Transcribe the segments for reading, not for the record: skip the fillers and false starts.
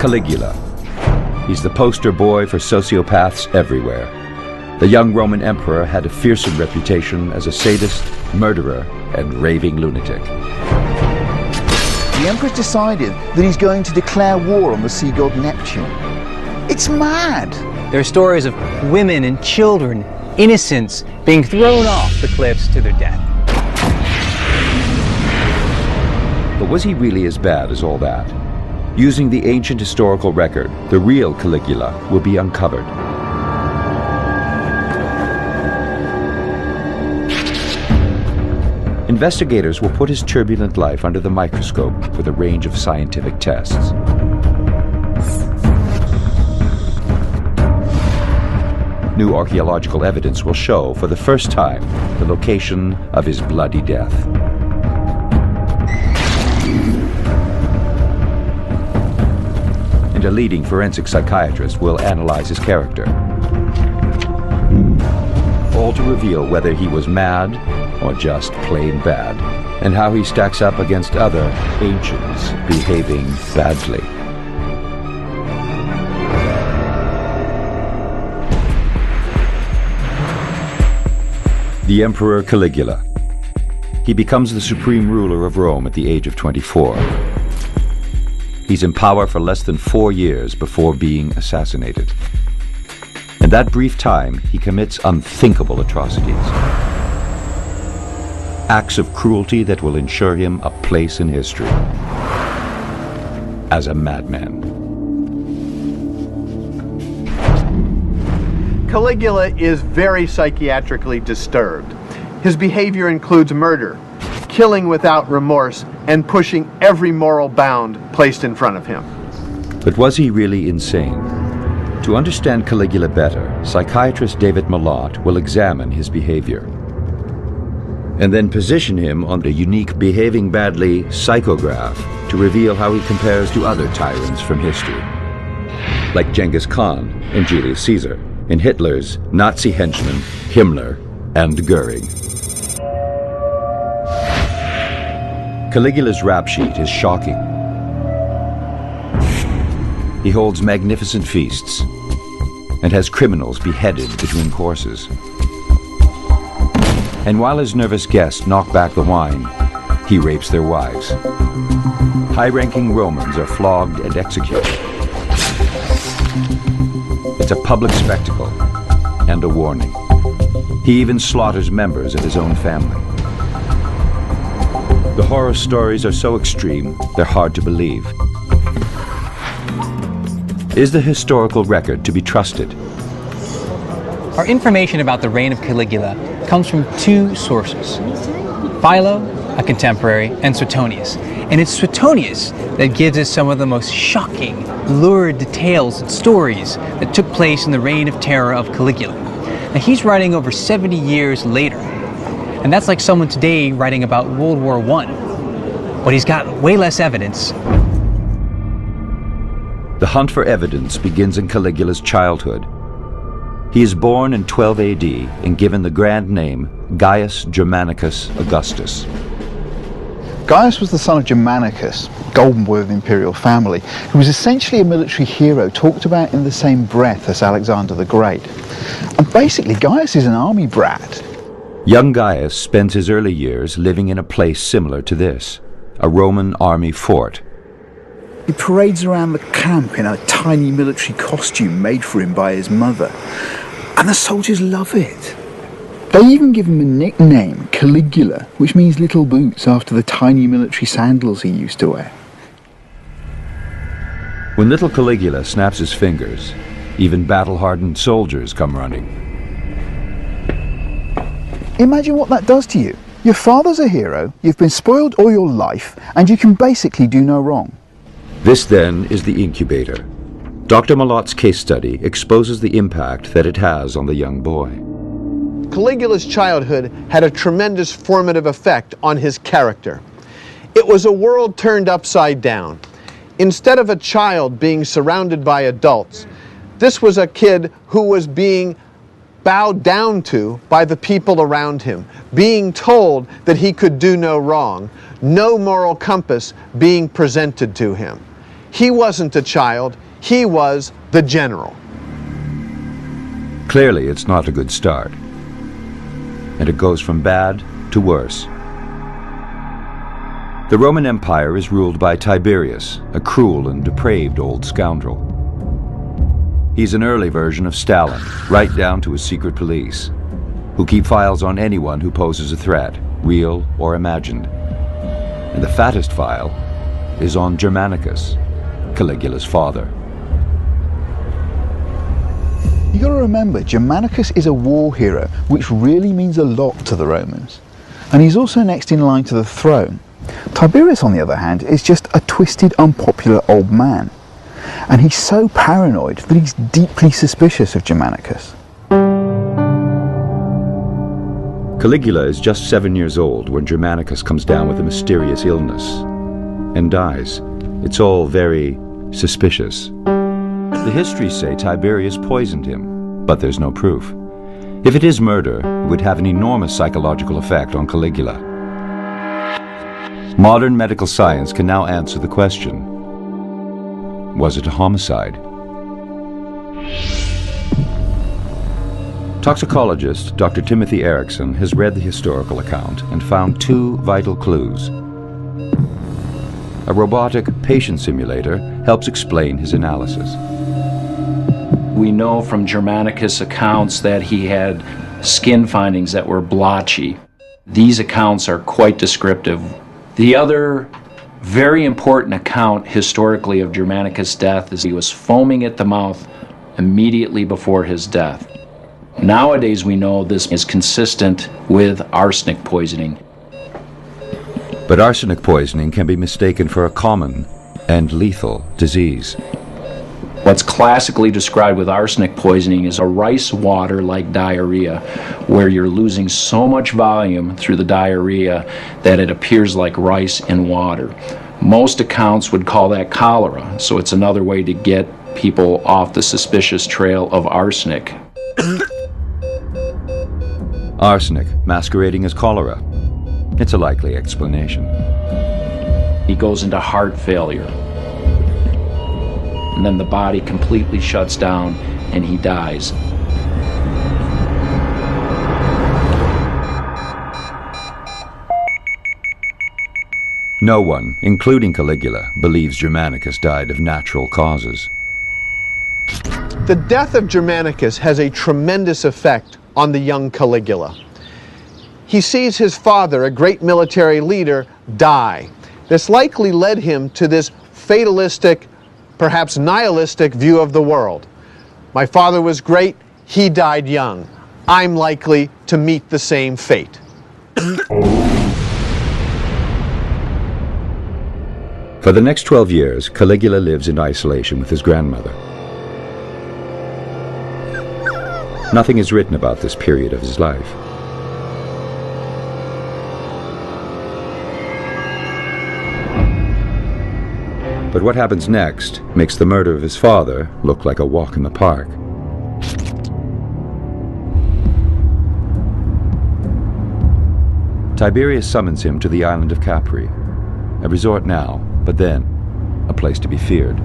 Caligula. He's the poster boy for sociopaths everywhere. The young Roman emperor had a fearsome reputation as a sadist, murderer, and raving lunatic. The emperor's decided that he's going to declare war on the sea god Neptune. It's mad! There are stories of women and children, innocents, being thrown off the cliffs to their death. But was he really as bad as all that? Using the ancient historical record, the real Caligula will be uncovered. Investigators will put his turbulent life under the microscope with a range of scientific tests. New archaeological evidence will show for the first time the location of his bloody death. And a leading forensic psychiatrist will analyze his character, all to reveal whether he was mad or just plain bad, and how he stacks up against other ancients behaving badly. The Emperor Caligula. He becomes the supreme ruler of Rome at the age of 24. He's in power for less than 4 years before being assassinated. In that brief time, he commits unthinkable atrocities. Acts of cruelty that will ensure him a place in history. As a madman. Caligula is very psychiatrically disturbed. His behavior includes murder, killing without remorse, and pushing every moral bound placed in front of him. But was he really insane? To understand Caligula better, psychiatrist David Malott will examine his behavior and then position him on the unique behaving badly psychograph to reveal how he compares to other tyrants from history, like Genghis Khan and Julius Caesar, and Hitler's Nazi henchmen Himmler and Goering. Caligula's rap sheet is shocking. He holds magnificent feasts and has criminals beheaded between courses. And while his nervous guests knock back the wine, he rapes their wives. High-ranking Romans are flogged and executed. It's a public spectacle and a warning. He even slaughters members of his own family. The horror stories are so extreme, they're hard to believe. Is the historical record to be trusted? Our information about the reign of Caligula comes from two sources: Philo, a contemporary, and Suetonius. And it's Suetonius that gives us some of the most shocking, lurid details and stories that took place in the reign of terror of Caligula. Now, he's writing over 70 years later, and that's like someone today writing about World War I. But he's got way less evidence. The hunt for evidence begins in Caligula's childhood. He is born in 12 AD and given the grand name Gaius Germanicus Augustus. Gaius was the son of Germanicus, golden boy of the imperial family, who was essentially a military hero talked about in the same breath as Alexander the Great. And basically, Gaius is an army brat. Young Gaius spends his early years living in a place similar to this, a Roman army fort. He parades around the camp in a tiny military costume made for him by his mother. And the soldiers love it. They even give him a nickname, Caligula, which means little boots, after the tiny military sandals he used to wear. When little Caligula snaps his fingers, even battle-hardened soldiers come running. Imagine what that does to you. Your father's a hero, you've been spoiled all your life, and you can basically do no wrong. This, then, is the incubator. Dr. Malott's case study exposes the impact that it has on the young boy. Caligula's childhood had a tremendous formative effect on his character. It was a world turned upside down. Instead of a child being surrounded by adults, this was a kid who was being bowed down to by the people around him, being told that he could do no wrong, no moral compass being presented to him. He wasn't a child, he was the general. Clearly, it's not a good start. And it goes from bad to worse. The Roman Empire is ruled by Tiberius, a cruel and depraved old scoundrel. He's an early version of Stalin, right down to his secret police, who keep files on anyone who poses a threat, real or imagined. And the fattest file is on Germanicus, Caligula's father. You got to remember, Germanicus is a war hero, which really means a lot to the Romans. And he's also next in line to the throne. Tiberius, on the other hand, is just a twisted, unpopular old man. And he's so paranoid that he's deeply suspicious of Germanicus. Caligula is just 7 years old when Germanicus comes down with a mysterious illness and dies. It's all very suspicious. The histories say Tiberius poisoned him, but there's no proof. If it is murder, it would have an enormous psychological effect on Caligula. Modern medical science can now answer the question: was it a homicide? Toxicologist Dr. Timothy Erickson has read the historical account and found two vital clues. A robotic patient simulator helps explain his analysis. We know from Germanicus' accounts that he had skin findings that were blotchy. These accounts are quite descriptive. The other very important account historically of Germanicus' death is he was foaming at the mouth immediately before his death. Nowadays we know this is consistent with arsenic poisoning. But arsenic poisoning can be mistaken for a common and lethal disease. What's classically described with arsenic poisoning is a rice water-like diarrhea, where you're losing so much volume through the diarrhea that it appears like rice in water. Most accounts would call that cholera, so it's another way to get people off the suspicious trail of arsenic. Arsenic masquerading as cholera. It's a likely explanation. He goes into heart failure. And then the body completely shuts down and he dies. No one, including Caligula, believes Germanicus died of natural causes. The death of Germanicus has a tremendous effect on the young Caligula. He sees his father, a great military leader, die. This likely led him to this fatalistic, perhaps nihilistic view of the world. My father was great, he died young. I'm likely to meet the same fate. For the next 12 years, Caligula lives in isolation with his grandmother. Nothing is written about this period of his life. But what happens next makes the murder of his father look like a walk in the park. Tiberius summons him to the island of Capri, a resort now, but then a place to be feared.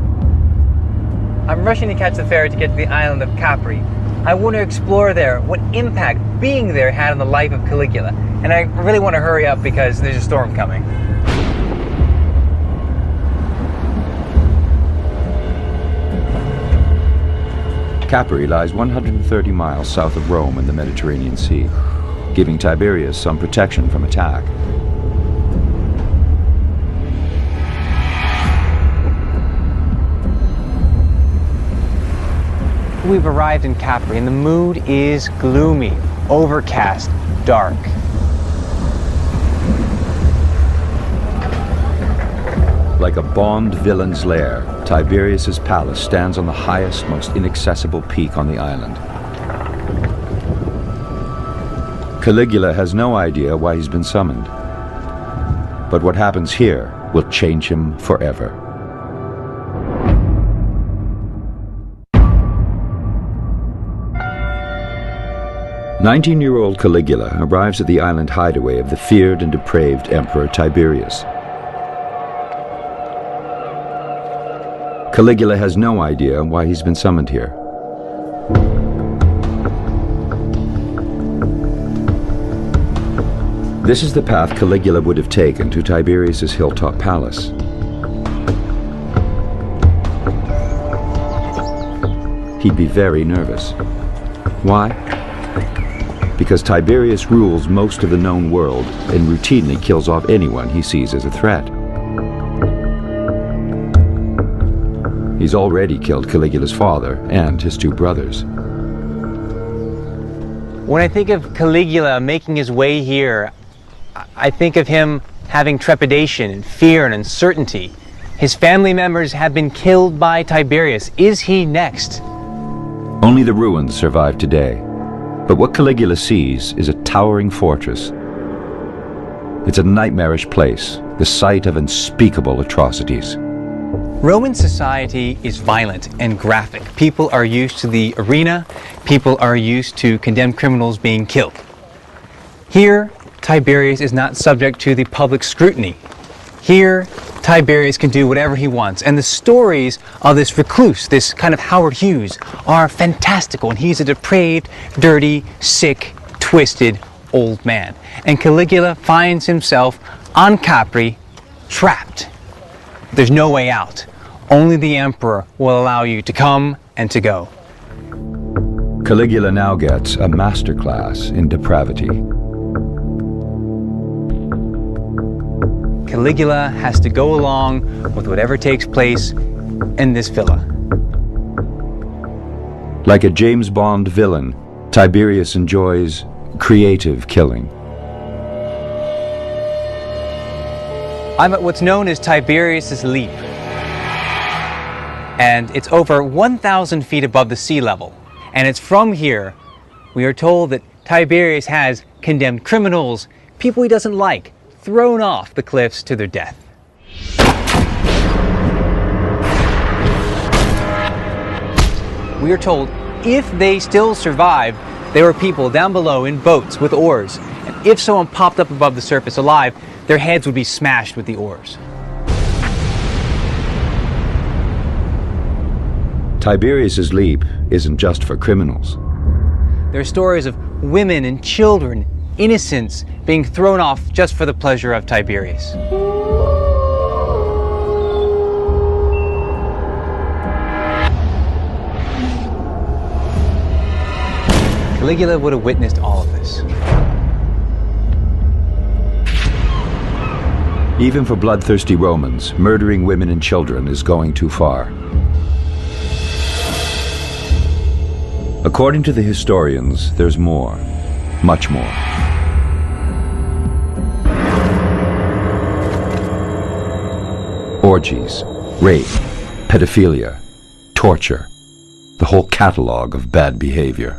I'm rushing to catch the ferry to get to the island of Capri. I want to explore there, what impact being there had on the life of Caligula. And I really want to hurry up because there's a storm coming. Capri lies 130 miles south of Rome in the Mediterranean Sea, giving Tiberius some protection from attack. We've arrived in Capri and the mood is gloomy, overcast, dark. Like a Bond villain's lair, Tiberius's palace stands on the highest, most inaccessible peak on the island. Caligula has no idea why he's been summoned. But what happens here will change him forever. "19-year-old Caligula arrives at the island hideaway of the feared and depraved Emperor Tiberius. Caligula has no idea why he's been summoned here. This is the path Caligula would have taken to Tiberius's hilltop palace. He'd be very nervous. Why? Because Tiberius rules most of the known world and routinely kills off anyone he sees as a threat. He's already killed Caligula's father and his two brothers. When I think of Caligula making his way here, I think of him having trepidation and fear and uncertainty. His family members have been killed by Tiberius. Is he next? Only the ruins survive today. But what Caligula sees is a towering fortress. It's a nightmarish place, the site of unspeakable atrocities. Roman society is violent and graphic. People are used to the arena. People are used to condemned criminals being killed. Here, Tiberius is not subject to the public scrutiny. Here, Tiberius can do whatever he wants. And the stories of this recluse, this kind of Howard Hughes, are fantastical. And he's a depraved, dirty, sick, twisted old man. And Caligula finds himself on Capri, trapped. There's no way out. Only the emperor will allow you to come and to go. Caligula now gets a masterclass in depravity. Caligula has to go along with whatever takes place in this villa. Like a James Bond villain, Tiberius enjoys creative killing. I'm at what's known as Tiberius's Leap. And it's over 1,000 feet above the sea level. And it's from here, we are told that Tiberius has condemned criminals, people he doesn't like, thrown off the cliffs to their death. We are told if they still survived, there were people down below in boats with oars. And if someone popped up above the surface alive, their heads would be smashed with the oars. Tiberius's Leap isn't just for criminals. There are stories of women and children, innocents, being thrown off just for the pleasure of Tiberius. Caligula would have witnessed all of this. Even for bloodthirsty Romans, murdering women and children is going too far. According to the historians, there's more, much more. Orgies, rape, pedophilia, torture, the whole catalog of bad behavior.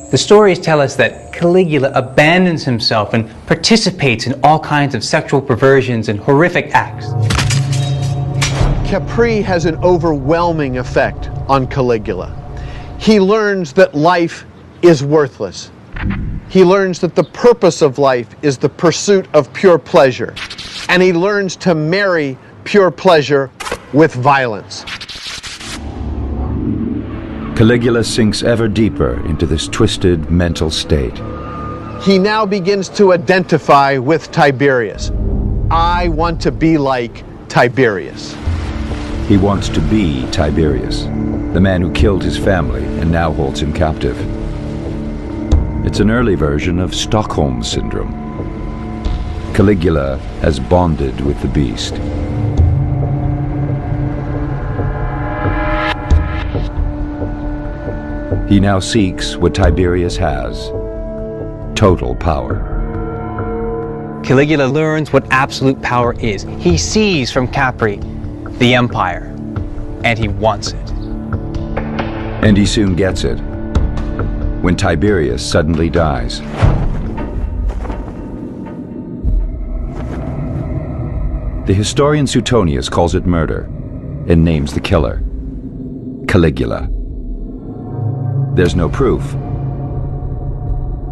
The stories tell us that Caligula abandons himself and participates in all kinds of sexual perversions and horrific acts. Capri has an overwhelming effect on Caligula. He learns that life is worthless. He learns that the purpose of life is the pursuit of pure pleasure. And he learns to marry pure pleasure with violence. Caligula sinks ever deeper into this twisted mental state. He now begins to identify with Tiberius. I want to be like Tiberius. He wants to be Tiberius, the man who killed his family and now holds him captive. It's an early version of Stockholm Syndrome. Caligula has bonded with the beast. He now seeks what Tiberius has: total power. Caligula learns what absolute power is. He sees from Capri the empire, and he wants it. And he soon gets it, when Tiberius suddenly dies. The historian Suetonius calls it murder and names the killer, Caligula. There's no proof,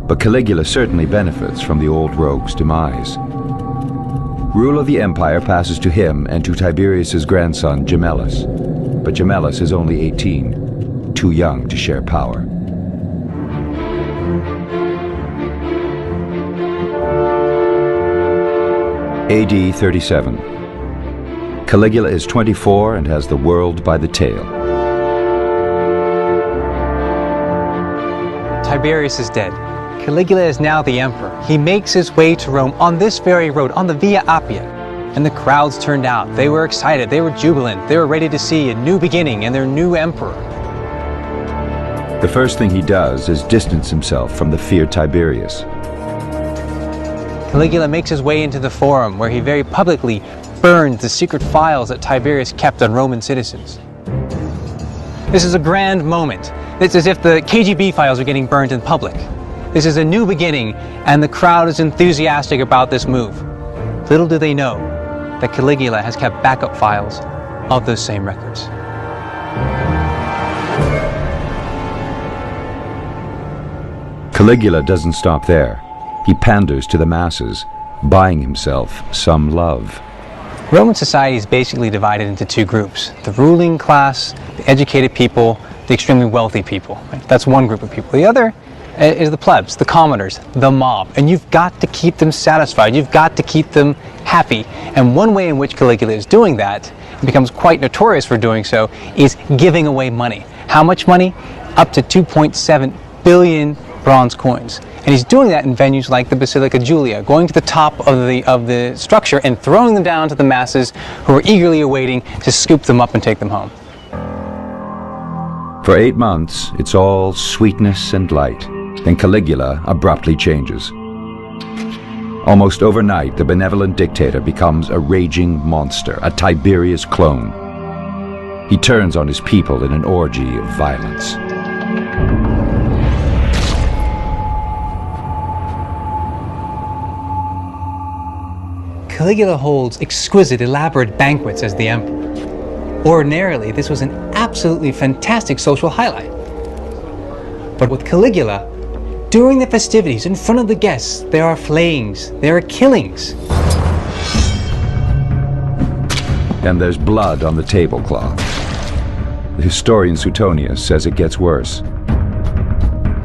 but Caligula certainly benefits from the old rogue's demise. Rule of the empire passes to him and to Tiberius's grandson Gemellus. But Gemellus is only 18, too young to share power. AD 37. Caligula is 24 and has the world by the tail. Tiberius is dead. Caligula is now the emperor. He makes his way to Rome on this very road, on the Via Appia. And the crowds turned out. They were excited. They were jubilant. They were ready to see a new beginning and their new emperor. The first thing he does is distance himself from the feared Tiberius. Caligula makes his way into the Forum, where he very publicly burns the secret files that Tiberius kept on Roman citizens. This is a grand moment. It's as if the KGB files are getting burned in public. This is a new beginning, and the crowd is enthusiastic about this move. Little do they know that Caligula has kept backup files of those same records. Caligula doesn't stop there. He panders to the masses, buying himself some love. Roman society is basically divided into two groups: the ruling class, the educated people, the extremely wealthy people. Right? That's one group of people. The other is the plebs, the commoners, the mob. And you've got to keep them satisfied. You've got to keep them happy. And one way in which Caligula is doing that, and becomes quite notorious for doing so, is giving away money. How much money? Up to 2.7 billion bronze coins. And he's doing that in venues like the Basilica Julia, going to the top of the structure and throwing them down to the masses who are eagerly awaiting to scoop them up and take them home. For 8 months, it's all sweetness and light. Then Caligula abruptly changes. Almost overnight, the benevolent dictator becomes a raging monster, a Tiberius clone. He turns on his people in an orgy of violence. Caligula holds exquisite, elaborate banquets as the emperor. Ordinarily, this was an absolutely fantastic social highlight. But with Caligula, during the festivities, in front of the guests, there are flayings, there are killings. And there's blood on the tablecloth. The historian Suetonius says it gets worse.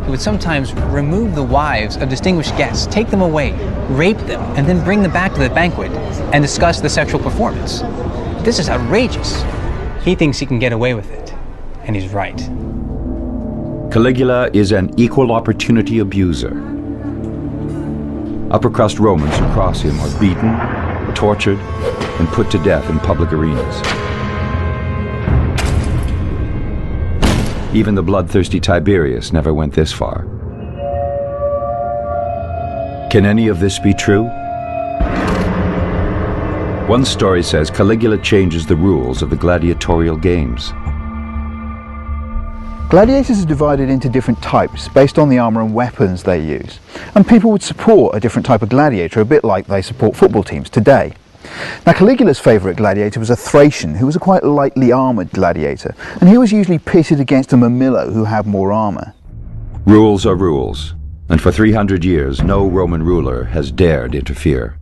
He would sometimes remove the wives of distinguished guests, take them away, rape them, and then bring them back to the banquet and discuss the sexual performance. This is outrageous. He thinks he can get away with it, and he's right. Caligula is an equal opportunity abuser. Upper crust Romans who cross him are beaten, tortured, and put to death in public arenas. Even the bloodthirsty Tiberius never went this far. Can any of this be true? One story says Caligula changes the rules of the gladiatorial games. Gladiators are divided into different types based on the armour and weapons they use. And people would support a different type of gladiator, a bit like they support football teams today. Now, Caligula's favourite gladiator was a Thracian, who was a quite lightly armoured gladiator, and he was usually pitted against a Murmillo who had more armour. Rules are rules, and for 300 years no Roman ruler has dared interfere.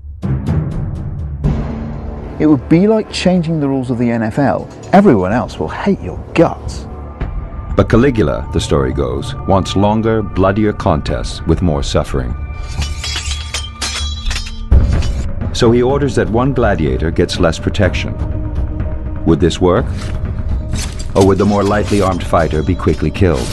It would be like changing the rules of the NFL. Everyone else will hate your guts. But Caligula, the story goes, wants longer, bloodier contests with more suffering. So he orders that one gladiator gets less protection. Would this work? Or would the more lightly armed fighter be quickly killed?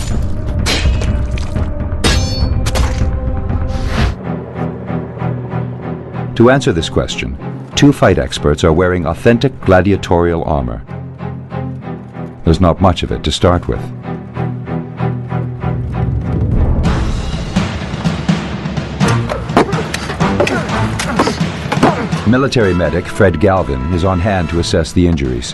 To answer this question, 2 fight experts are wearing authentic gladiatorial armor. There's not much of it to start with. Military medic Fred Galvin is on hand to assess the injuries.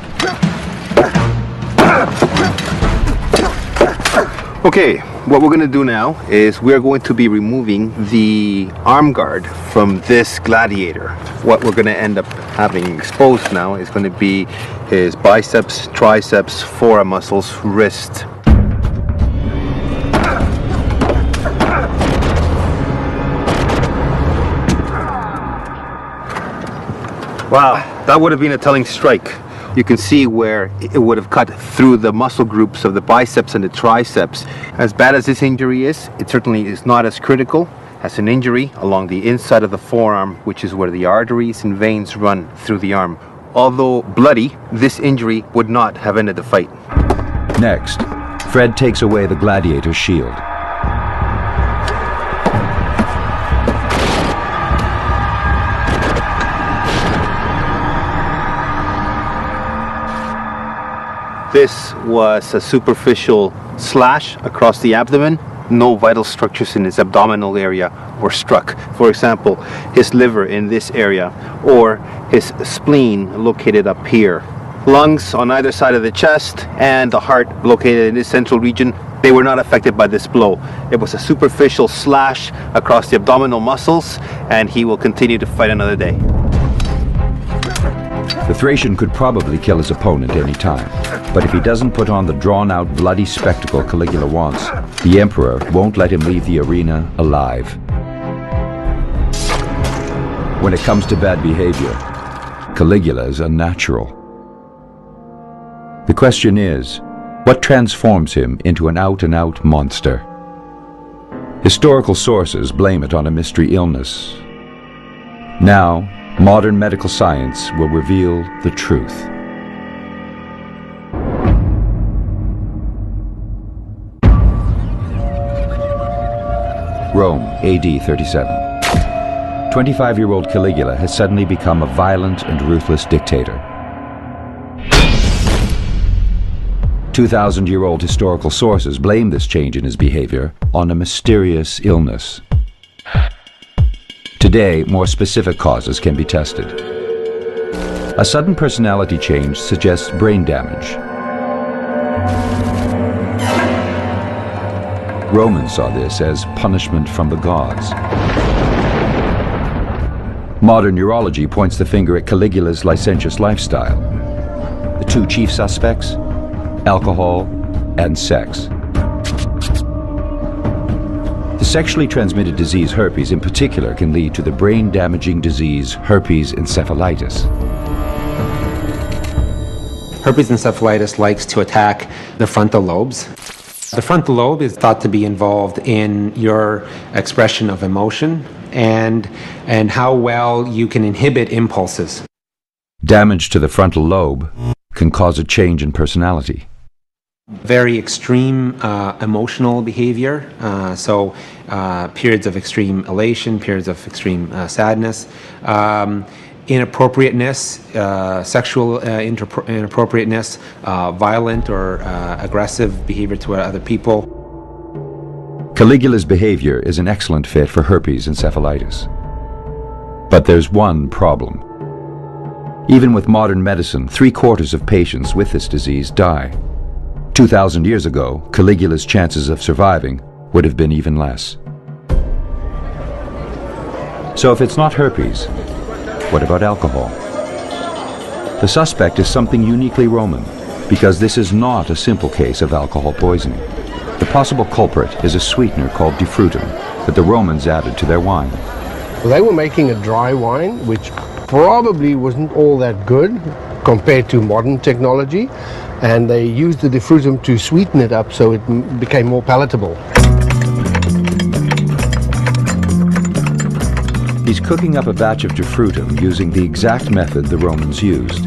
Okay, what we're going to do now is we're going to be removing the arm guard from this gladiator. What we're going to end up having exposed now is going to be his biceps, triceps, forearm muscles, wrist. Wow, that would have been a telling strike. You can see where it would have cut through the muscle groups of the biceps and the triceps. As bad as this injury is, it certainly is not as critical as an injury along the inside of the forearm, which is where the arteries and veins run through the arm. Although bloody, this injury would not have ended the fight. Next, Fred takes away the gladiator's shield. This was a superficial slash across the abdomen. No vital structures in his abdominal area were struck. For example, his liver in this area, or his spleen located up here. Lungs on either side of the chest, and the heart located in this central region, they were not affected by this blow. It was a superficial slash across the abdominal muscles, and he will continue to fight another day. The Thracian could probably kill his opponent any time, but if he doesn't put on the drawn-out, bloody spectacle Caligula wants, the Emperor won't let him leave the arena alive. When it comes to bad behavior, Caligula is unnatural. The question is, what transforms him into an out-and-out monster? Historical sources blame it on a mystery illness. Now, modern medical science will reveal the truth. Rome, AD 37. 25-year-old Caligula has suddenly become a violent and ruthless dictator. 2,000-year-old historical sources blame this change in his behavior on a mysterious illness. Today, more specific causes can be tested. A sudden personality change suggests brain damage. Romans saw this as punishment from the gods. Modern neurology points the finger at Caligula's licentious lifestyle. The two chief suspects: alcohol and sex. The sexually transmitted disease herpes in particular can lead to the brain-damaging disease herpes encephalitis. Herpes encephalitis likes to attack the frontal lobes. The frontal lobe is thought to be involved in your expression of emotion and how well you can inhibit impulses. Damage to the frontal lobe can cause a change in personality. Very extreme emotional behavior, so periods of extreme elation, periods of extreme sadness, inappropriateness, sexual inappropriateness, violent or aggressive behavior to other people. Caligula's behavior is an excellent fit for herpes encephalitis. But there's one problem. Even with modern medicine, 3/4 of patients with this disease die. 2,000 years ago, Caligula's chances of surviving would have been even less. So if it's not herpes, what about alcohol? The suspect is something uniquely Roman, because this is not a simple case of alcohol poisoning. The possible culprit is a sweetener called defrutum that the Romans added to their wine. They were making a dry wine, which probably wasn't all that good compared to modern technology, and they used the defrutum to sweeten it up so it became more palatable. He's cooking up a batch of defrutum using the exact method the Romans used.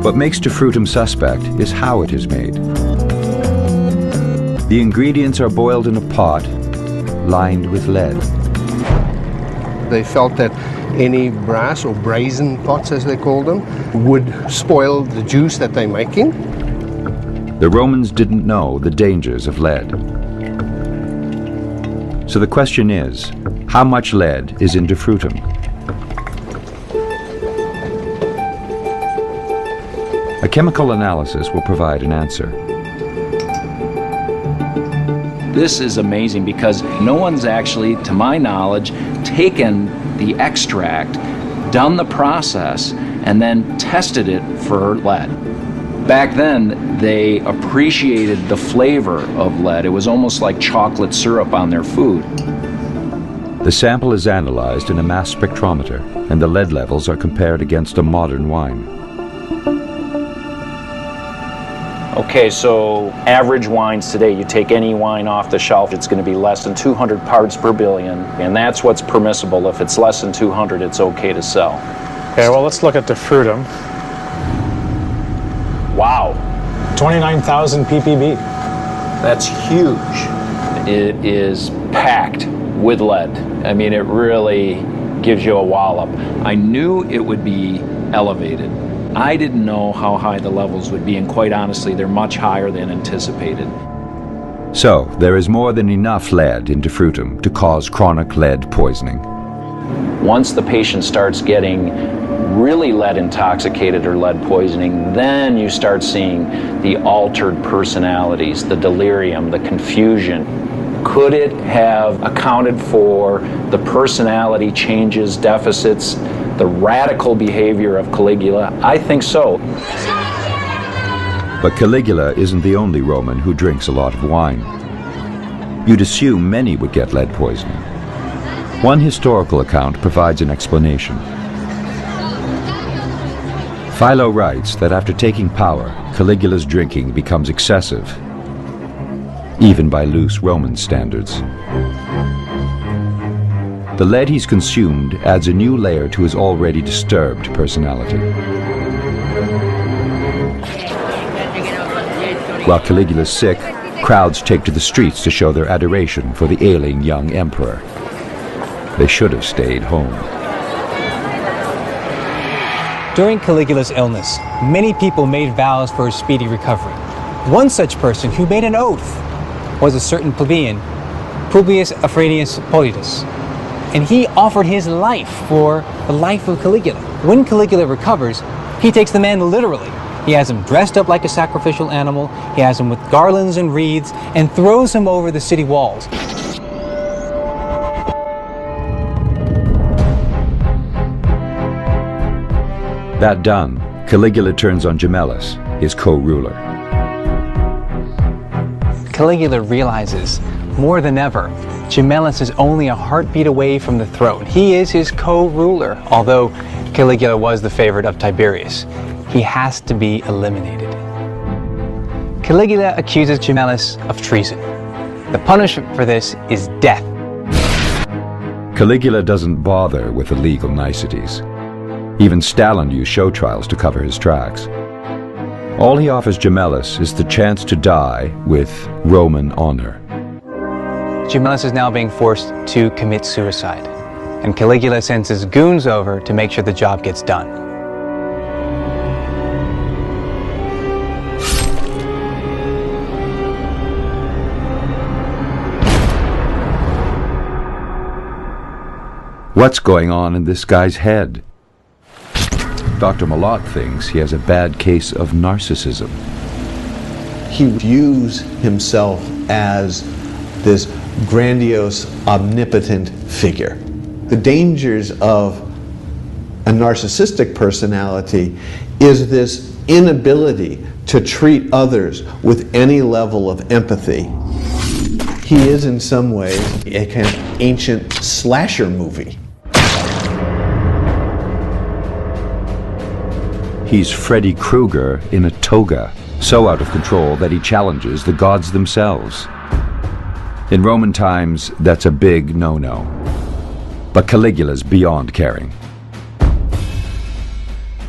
What makes defrutum suspect is how it is made. The ingredients are boiled in a pot lined with lead. They felt that any brass or brazen pots, as they called them, would spoil the juice that they're making. The Romans didn't know the dangers of lead. So the question is, how much lead is in defrutum? A chemical analysis will provide an answer. This is amazing because no one's actually, to my knowledge, taken the extract, done the process, and then tested it for lead. Back then, they appreciated the flavor of lead. It was almost like chocolate syrup on their food. The sample is analyzed in a mass spectrometer, and the lead levels are compared against a modern wine. Okay, so average wines today, you take any wine off the shelf, it's going to be less than 200 parts per billion, and that's what's permissible. If it's less than 200, it's okay to sell. Okay, well, let's look at Defrutum. Wow. 29,000 ppb. That's huge. It is packed with lead. I mean, it really gives you a wallop. I knew it would be elevated. I didn't know how high the levels would be, and quite honestly, they're much higher than anticipated. So, there is more than enough lead in Defrutum to cause chronic lead poisoning. Once the patient starts getting really lead intoxicated or lead poisoning, then you start seeing the altered personalities, the delirium, the confusion. Could it have accounted for the personality changes, deficits, the radical behavior of Caligula? I think so. But Caligula isn't the only Roman who drinks a lot of wine. You'd assume many would get lead poisoning. One historical account provides an explanation. Philo writes that after taking power, Caligula's drinking becomes excessive, even by loose Roman standards. The lead he's consumed adds a new layer to his already disturbed personality. While Caligula's sick, crowds take to the streets to show their adoration for the ailing young emperor. They should have stayed home. During Caligula's illness, many people made vows for his speedy recovery. One such person who made an oath was a certain plebeian, Publius Afranius Politus, and he offered his life for the life of Caligula. When Caligula recovers, he takes the man literally. He has him dressed up like a sacrificial animal, he has him with garlands and wreaths, and throws him over the city walls. That done, Caligula turns on Gemellus, his co-ruler. Caligula realizes, more than ever, Gemellus is only a heartbeat away from the throne. He is his co-ruler, although Caligula was the favorite of Tiberius. He has to be eliminated. Caligula accuses Gemellus of treason. The punishment for this is death. Caligula doesn't bother with the legal niceties. Even Stalin used show trials to cover his tracks. All he offers Gemellus is the chance to die with Roman honor. Gemellus is now being forced to commit suicide, and Caligula sends his goons over to make sure the job gets done. What's going on in this guy's head? Dr. Malott thinks he has a bad case of narcissism. He views himself as this grandiose, omnipotent figure. The dangers of a narcissistic personality is this inability to treat others with any level of empathy. He is in some ways a kind of ancient slasher movie. He's Freddy Krueger in a toga, so out of control that he challenges the gods themselves. In Roman times, that's a big no-no. But Caligula's beyond caring.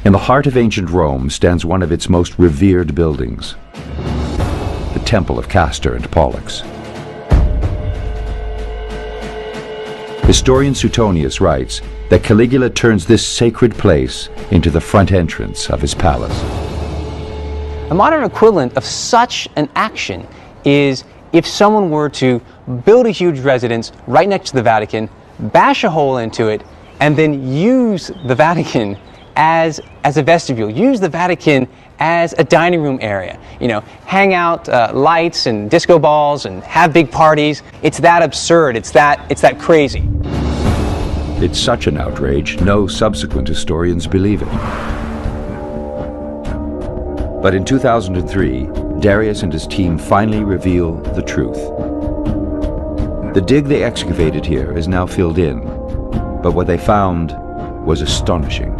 In the heart of ancient Rome stands one of its most revered buildings, the Temple of Castor and Pollux. Historian Suetonius writes that Caligula turns this sacred place into the front entrance of his palace. A modern equivalent of such an action is if someone were to build a huge residence right next to the Vatican, bash a hole into it, and then use the Vatican as a vestibule, use the Vatican as a dining room area. You know, hang out lights and disco balls and have big parties. It's that absurd, it's that crazy. It's such an outrage, no subsequent historians believe it. But in 2003, Darius and his team finally reveal the truth. The dig they excavated here is now filled in, but what they found was astonishing.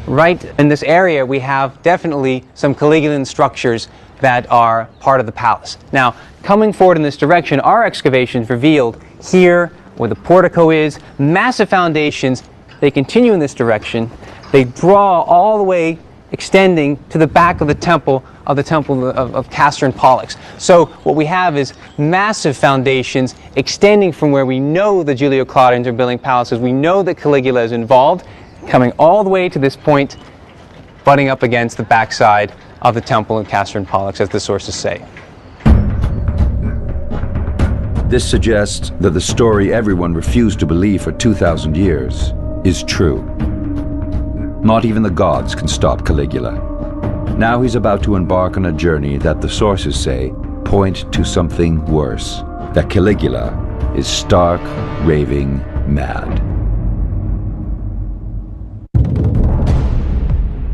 Right in this area, we have definitely some Caligulan structures that are part of the palace. Now, coming forward in this direction, our excavations revealed here where the portico is, massive foundations. They continue in this direction. They draw all the way, extending to the back of the temple of Castor and Pollux. So what we have is massive foundations extending from where we know the Julio-Claudians are building palaces. We know that Caligula is involved, coming all the way to this point, butting up against the backside of the temple of Castor and Pollux, as the sources say. This suggests that the story everyone refused to believe for 2,000 years is true. Not even the gods can stop Caligula. Now he's about to embark on a journey that the sources say point to something worse, that Caligula is stark, raving mad.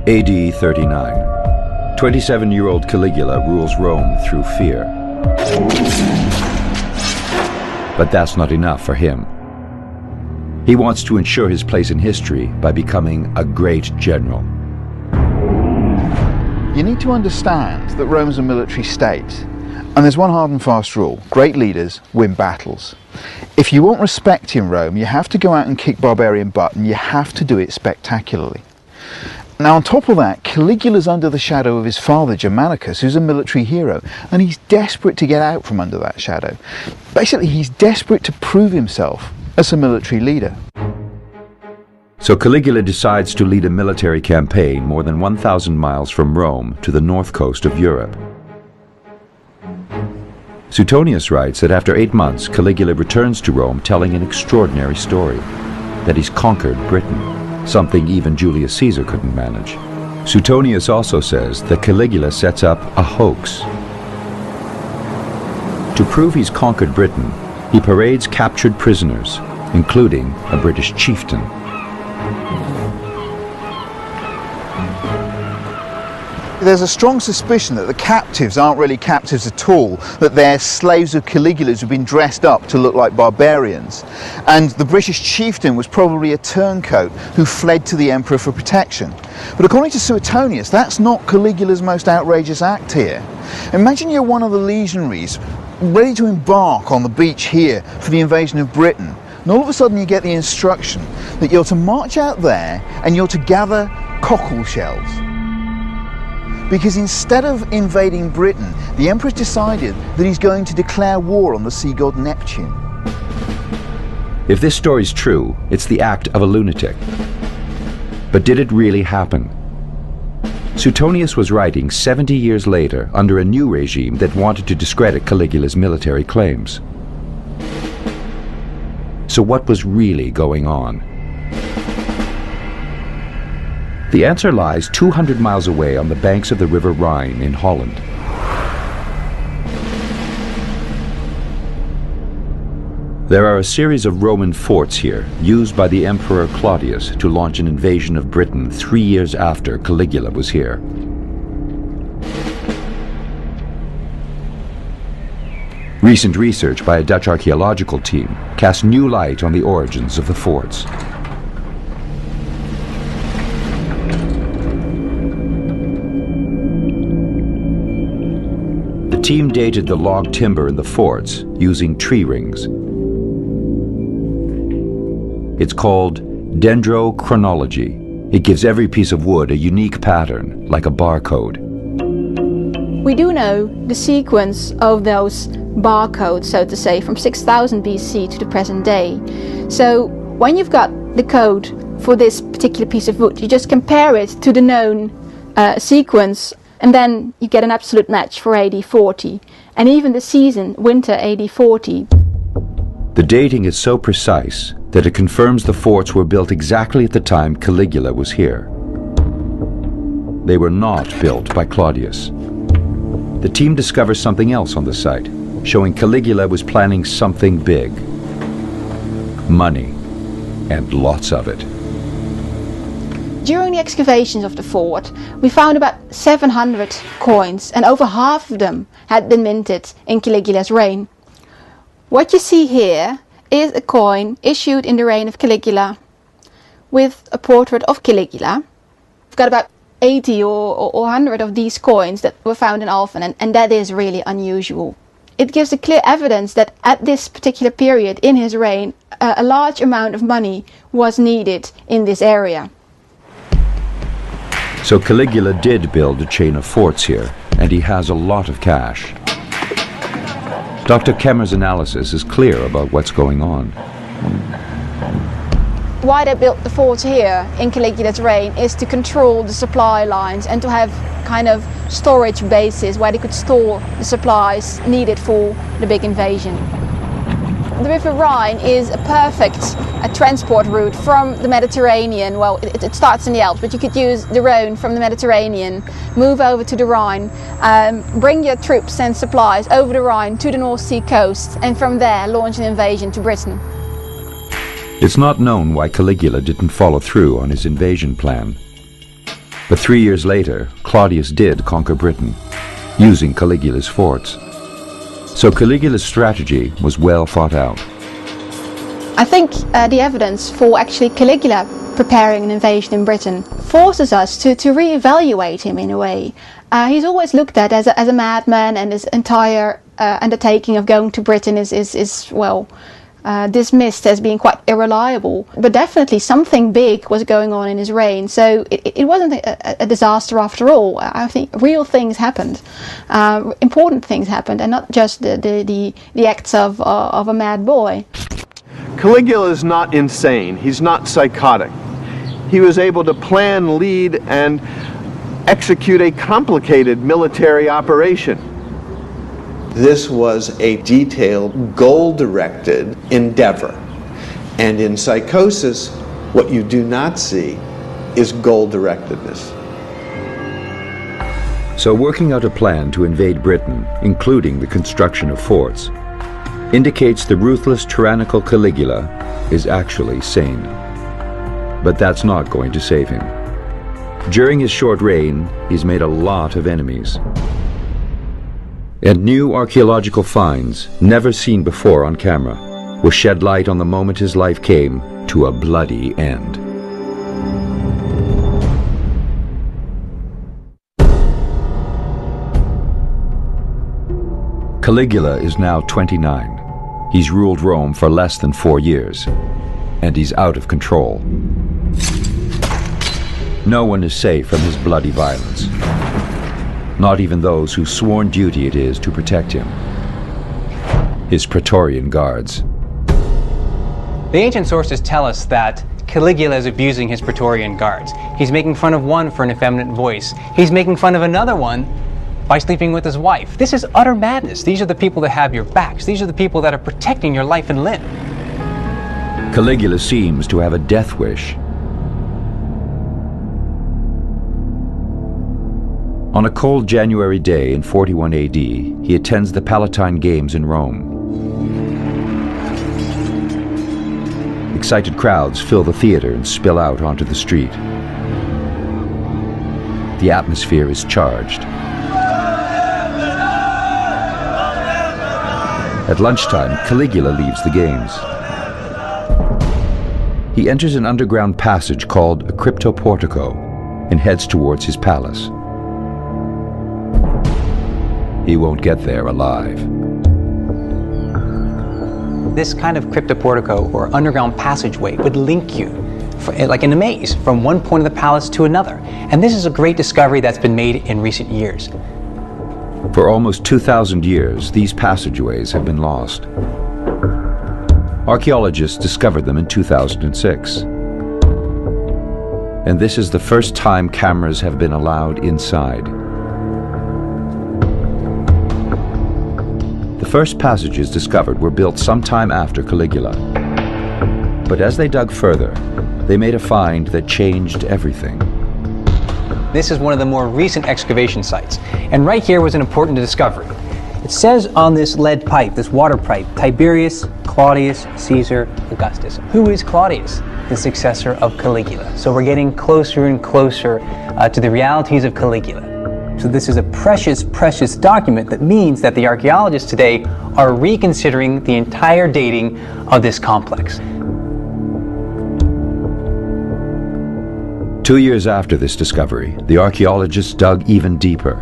AD 39. 27-year-old Caligula rules Rome through fear. But that's not enough for him. He wants to ensure his place in history by becoming a great general. You need to understand that Rome's a military state, and there's one hard and fast rule: great leaders win battles. If you want respect in Rome, you have to go out and kick barbarian butt, and you have to do it spectacularly. Now, on top of that, Caligula's under the shadow of his father, Germanicus, who's a military hero, and he's desperate to get out from under that shadow. Basically, he's desperate to prove himself as a military leader. So Caligula decides to lead a military campaign more than 1,000 miles from Rome to the north coast of Europe. Suetonius writes that after 8 months, Caligula returns to Rome telling an extraordinary story, that he's conquered Britain, something even Julius Caesar couldn't manage. Suetonius also says that Caligula sets up a hoax. To prove he's conquered Britain, he parades captured prisoners, including a British chieftain. There's a strong suspicion that the captives aren't really captives at all, that they're slaves of Caligula's who've been dressed up to look like barbarians. And the British chieftain was probably a turncoat who fled to the emperor for protection. But according to Suetonius, that's not Caligula's most outrageous act here. Imagine you're one of the legionaries ready to embark on the beach here for the invasion of Britain, and all of a sudden you get the instruction that you're to march out there and you're to gather cockle shells. Because instead of invading Britain, the emperor's decided that he's going to declare war on the sea god Neptune. If this story's true, it's the act of a lunatic. But did it really happen? Suetonius was writing 70 years later under a new regime that wanted to discredit Caligula's military claims. So what was really going on? The answer lies 200 miles away on the banks of the River Rhine in Holland. There are a series of Roman forts here, used by the Emperor Claudius to launch an invasion of Britain 3 years after Caligula was here. Recent research by a Dutch archaeological team casts new light on the origins of the forts. The team dated the log timber in the forts using tree rings. It's called dendrochronology. It gives every piece of wood a unique pattern, like a barcode. We do know the sequence of those barcodes, so to say, from 6000 BC to the present day. So when you've got the code for this particular piece of wood, you just compare it to the known sequence, and then you get an absolute match for AD 40. And even the season, winter AD 40. The dating is so precise that it confirms the forts were built exactly at the time Caligula was here. They were not built by Claudius. The team discovers something else on the site, showing Caligula was planning something big. Money, and lots of it. During the excavations of the fort, we found about 700 coins, and over half of them had been minted in Caligula's reign. What you see here is a coin issued in the reign of Caligula with a portrait of Caligula. We've got about 80 or 100 of these coins that were found in Alphen, and that is really unusual. It gives a clear evidence that at this particular period in his reign, a large amount of money was needed in this area. So Caligula did build a chain of forts here, and he has a lot of cash. Dr. Kemmer's analysis is clear about what's going on. Why they built the forts here in Caligula's reign is to control the supply lines and to have kind of storage bases where they could store the supplies needed for the big invasion. The River Rhine is a perfect transport route from the Mediterranean. Well, it starts in the Alps, but you could use the Rhone from the Mediterranean, move over to the Rhine, bring your troops and supplies over the Rhine to the North Sea coast, and from there launch an invasion to Britain. It's not known why Caligula didn't follow through on his invasion plan. But 3 years later, Claudius did conquer Britain, using Caligula's forts. So Caligula's strategy was well thought out. I think the evidence for actually Caligula preparing an invasion in Britain forces us to re-evaluate him in a way. He's always looked at as a madman, and his entire undertaking of going to Britain is dismissed as being quite irreliable. But definitely something big was going on in his reign, so it wasn't a disaster after all. I think real things happened, important things happened, and not just the acts of a mad boy. Caligula is not insane. He's not psychotic. He was able to plan, lead, and execute a complicated military operation. This was a detailed, goal-directed endeavor. And in psychosis, what you do not see is goal-directedness. So working out a plan to invade Britain, including the construction of forts, indicates the ruthless, tyrannical Caligula is actually sane. But that's not going to save him. During his short reign, he's made a lot of enemies. And new archaeological finds, never seen before on camera, will shed light on the moment his life came to a bloody end. Caligula is now 29. He's ruled Rome for less than 4 years, and he's out of control. No one is safe from his bloody violence. Not even those whose sworn duty it is to protect him. His Praetorian guards. The ancient sources tell us that Caligula is abusing his Praetorian guards. He's making fun of one for an effeminate voice. He's making fun of another one by sleeping with his wife. This is utter madness. These are the people that have your backs. These are the people that are protecting your life and limb. Caligula seems to have a death wish. On a cold January day in 41 AD, he attends the Palatine Games in Rome. Excited crowds fill the theater and spill out onto the street. The atmosphere is charged. At lunchtime, Caligula leaves the games. He enters an underground passage called a cryptoportico and heads towards his palace. He won't get there alive. This kind of cryptoportico or underground passageway would link you, like in a maze, from one point of the palace to another. And this is a great discovery that's been made in recent years. For almost 2,000 years, these passageways have been lost. Archaeologists discovered them in 2006. And this is the first time cameras have been allowed inside. The first passages discovered were built sometime after Caligula. But as they dug further, they made a find that changed everything. This is one of the more recent excavation sites, and right here was an important discovery. It says on this lead pipe, this water pipe, Tiberius Claudius Caesar Augustus. Who is Claudius? The successor of Caligula. So we're getting closer and closer to the realities of Caligula. So this is a precious, precious document that means that the archaeologists today are reconsidering the entire dating of this complex. 2 years after this discovery, the archaeologists dug even deeper.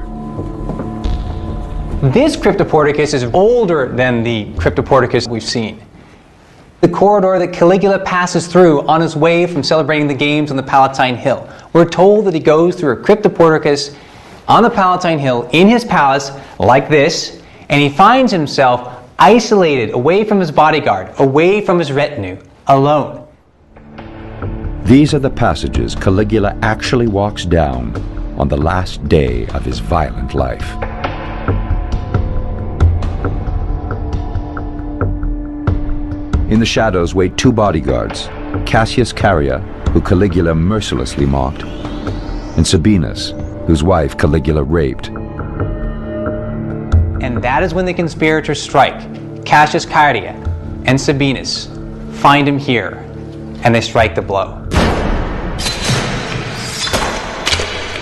This Cryptoporticus is older than the Cryptoporticus we've seen. The corridor that Caligula passes through on his way from celebrating the games on the Palatine Hill. We're told that he goes through a Cryptoporticus on the Palatine Hill in his palace like this, and he finds himself isolated, away from his bodyguard, away from his retinue, alone. These are the passages Caligula actually walks down on the last day of his violent life. In the shadows wait two bodyguards, Cassius Caria, who Caligula mercilessly mocked, and Sabinus, whose wife Caligula raped. And that is when the conspirators strike. Cassius Caria and Sabinus find him here, and they strike the blow.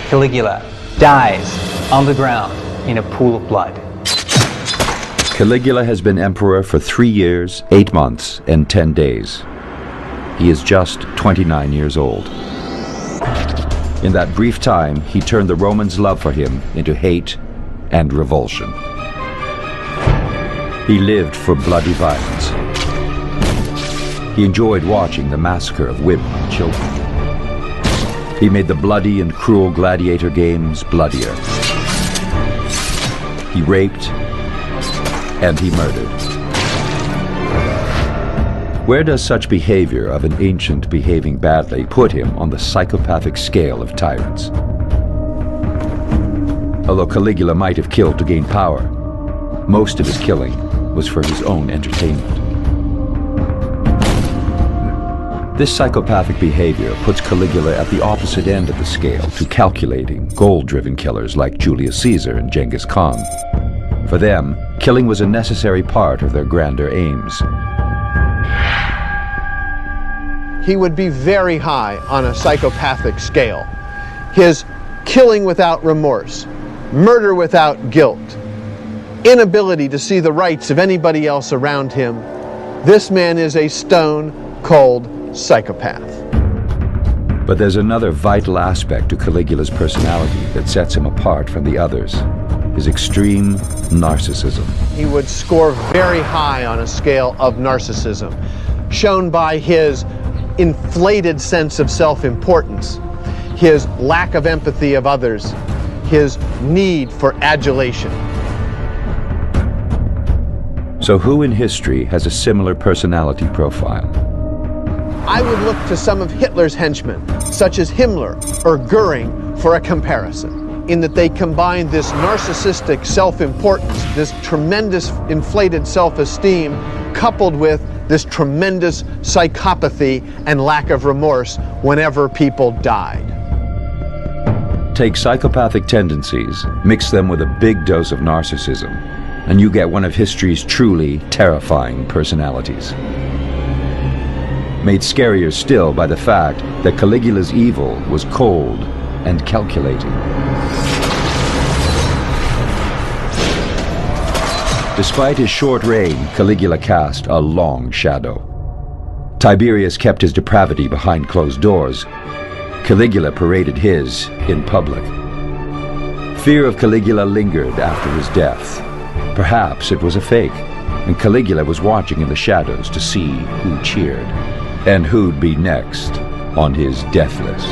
Caligula dies on the ground in a pool of blood. Caligula has been emperor for 3 years, 8 months, and 10 days. He is just 29 years old. In that brief time, he turned the Romans' love for him into hate and revulsion. He lived for bloody violence. He enjoyed watching the massacre of women and children. He made the bloody and cruel gladiator games bloodier. He raped and he murdered. Where does such behavior of an ancient behaving badly put him on the psychopathic scale of tyrants? Although Caligula might have killed to gain power, most of his killing was for his own entertainment. This psychopathic behavior puts Caligula at the opposite end of the scale to calculating, goal-driven killers like Julius Caesar and Genghis Khan. For them, killing was a necessary part of their grander aims. He would be very high on a psychopathic scale. His killing without remorse, murder without guilt, inability to see the rights of anybody else around him. This man is a stone-cold psychopath. But there's another vital aspect to Caligula's personality that sets him apart from the others: his extreme narcissism. He would score very high on a scale of narcissism, shown by his inflated sense of self-importance, his lack of empathy of others, his need for adulation. So who in history has a similar personality profile? I would look to some of Hitler's henchmen, such as Himmler or Goering, for a comparison, in that they combine this narcissistic self-importance, this tremendous inflated self-esteem, coupled with this tremendous psychopathy and lack of remorse whenever people died. Take psychopathic tendencies, mix them with a big dose of narcissism, and you get one of history's truly terrifying personalities. Made scarier still by the fact that Caligula's evil was cold and calculating. Despite his short reign, Caligula cast a long shadow. Tiberius kept his depravity behind closed doors. Caligula paraded his in public. Fear of Caligula lingered after his death. Perhaps it was a fake, and Caligula was watching in the shadows to see who cheered and who'd be next on his death list.